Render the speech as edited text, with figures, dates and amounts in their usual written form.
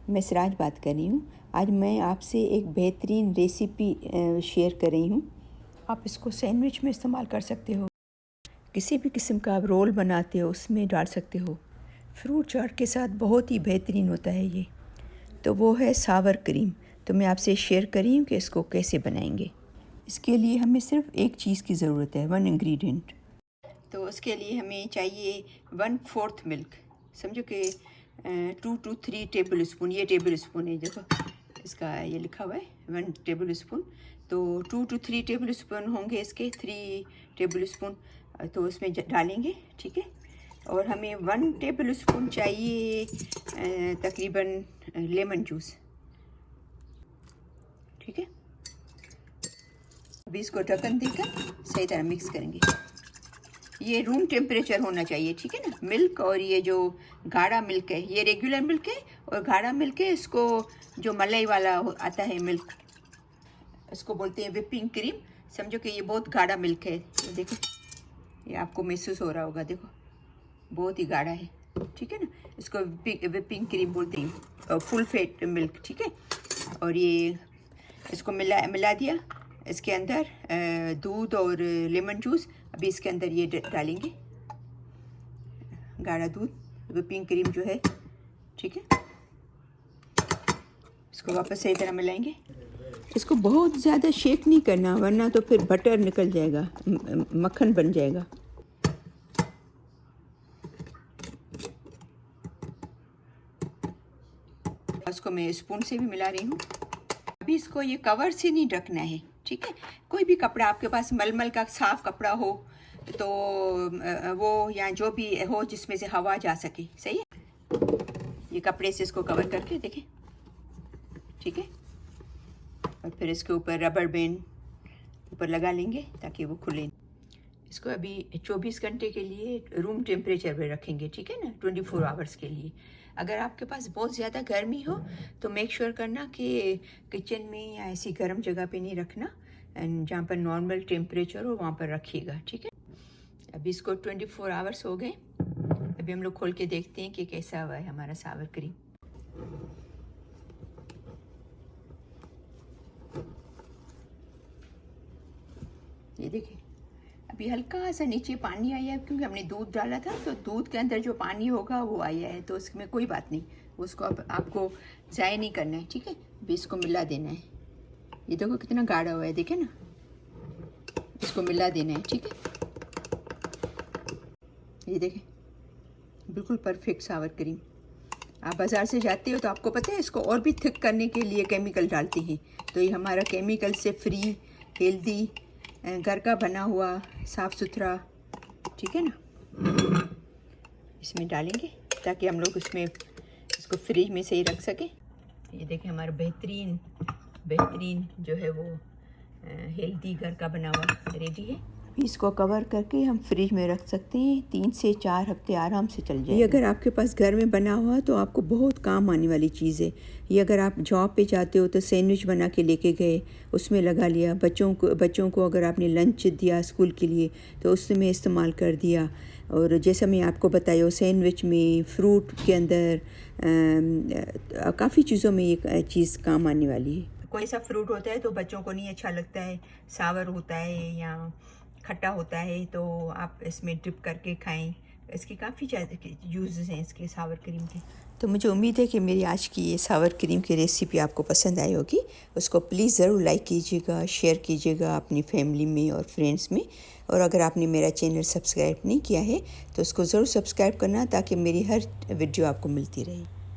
मैं सिराज बात कर रही हूँ। आज मैं आपसे एक बेहतरीन रेसिपी शेयर कर रही हूँ। आप इसको सैंडविच में इस्तेमाल कर सकते हो, किसी भी किस्म का आप रोल बनाते हो उसमें डाल सकते हो। फ्रूट चाट के साथ बहुत ही बेहतरीन होता है ये। तो वो है सावर क्रीम। तो मैं आपसे शेयर कर रही हूँ कि इसको कैसे बनाएंगे। इसके लिए हमें सिर्फ एक चीज़ की ज़रूरत है, 1 इंग्रेडिएंट। तो उसके लिए हमें चाहिए 1/4 मिल्क, समझो कि 2 to 3 टेबल स्पून। ये टेबल स्पून है, देखो इसका ये लिखा हुआ है 1 टेबल स्पून। तो 2 to 3 टेबल स्पून होंगे इसके, 3 टेबल स्पून तो उसमें डालेंगे, ठीक है। और हमें 1 टेबल स्पून चाहिए तकरीबन लेमन जूस, ठीक है। अभी इसको ढक्कन देकर सही तरह मिक्स करेंगे। ये रूम टेम्परेचर होना चाहिए, ठीक है ना। मिल्क और ये जो गाढ़ा मिल्क है, ये रेगुलर मिल्क है, और गाढ़ा मिल्क है इसको जो मलाई वाला आता है मिल्क, इसको बोलते हैं विपिंग क्रीम। समझो कि ये बहुत गाढ़ा मिल्क है। ये देखो, ये आपको महसूस हो रहा होगा, देखो बहुत ही गाढ़ा है, ठीक है ना। इसको विपिंग क्रीम बोलते हैं, फुल फैट मिल्क, ठीक है। और ये इसको मिला दिया इसके अंदर दूध और लेमन जूस। अभी इसके अंदर ये डालेंगे गाढ़ा दूध, विपिंग क्रीम जो है, ठीक है। इसको वापस सही तरह मिलाएंगे। इसको बहुत ज़्यादा शेक नहीं करना, वरना तो फिर बटर निकल जाएगा, मक्खन बन जाएगा। इसको मैं स्पून से भी मिला रही हूँ। अभी इसको ये कवर से नहीं ढकना है, ठीक है। कोई भी कपड़ा आपके पास मलमल का साफ कपड़ा हो तो वो, या जो भी हो जिसमें से हवा जा सके, सही है। ये कपड़े से इसको कवर करके देखें, ठीक है। और फिर इसके ऊपर रबर बैंड ऊपर लगा लेंगे ताकि वो खुले। इसको अभी 24 घंटे के लिए रूम टेम्परेचर पे रखेंगे, ठीक है ना, 24 आवर्स के लिए। अगर आपके पास बहुत ज़्यादा गर्मी हो तो मेक श्योर करना कि किचन में या ऐसी गर्म जगह पे नहीं रखना, एंड जहाँ पर नॉर्मल टेम्परेचर हो वहाँ पर रखिएगा, ठीक है। अभी इसको 24 आवर्स हो गए। अभी हम लोग खोल के देखते हैं कि कैसा हुआ है हमारा सावर क्रीम। ये देखिए, अभी हल्का सा नीचे पानी आया है क्योंकि हमने दूध डाला था, तो दूध के अंदर जो पानी होगा वो आया है, तो उसमें कोई बात नहीं, उसको अब आपको ज़ाया नहीं करना है, ठीक है। अभी इसको मिला देना है। ये देखो कितना गाढ़ा हुआ है, देखे ना, इसको मिला देना है, ठीक है। ये देखें, बिल्कुल परफेक्ट सावर क्रीम। आप बाज़ार से जाते हो तो आपको पता है इसको और भी थिक करने के लिए केमिकल डालते हैं, तो ये हमारा केमिकल से फ्री, हेल्दी, घर का बना हुआ, साफ़ सुथरा, ठीक है ना। इसमें डालेंगे ताकि हम लोग इसमें इसको फ्रिज में से ही रख सकें। ये देखें, हमारा बेहतरीन जो है वो हेल्दी घर का बना हुआ रेडी है। इसको कवर करके हम फ्रिज में रख सकते हैं, 3 से 4 हफ्ते आराम से चल जाए। ये अगर आपके पास घर में बना हुआ तो आपको बहुत काम आने वाली चीज़ है। ये अगर आप जॉब पे जाते हो तो सैंडविच बना के लेके गए, उसमें लगा लिया। बच्चों को अगर आपने लंच दिया स्कूल के लिए तो उसमें इस्तेमाल कर दिया। और जैसा मैं आपको बताया, सैंडविच में, फ्रूट के अंदर, काफ़ी चीज़ों में ये चीज़ काम आने वाली है। कोई सा फ्रूट होता है तो बच्चों को नहीं अच्छा लगता है, सावर होता है या खट्टा होता है, तो आप इसमें डिप करके खाएं। इसकी काफ़ी ज़्यादा यूज़ हैं इसके सावर क्रीम के। तो मुझे उम्मीद है कि मेरी आज की ये सावर क्रीम की रेसिपी आपको पसंद आई होगी। उसको प्लीज़ ज़रूर लाइक कीजिएगा, शेयर कीजिएगा अपनी फैमिली में और फ्रेंड्स में। और अगर आपने मेरा चैनल सब्सक्राइब नहीं किया है तो उसको ज़रूर सब्सक्राइब करना ताकि मेरी हर वीडियो आपको मिलती रहे।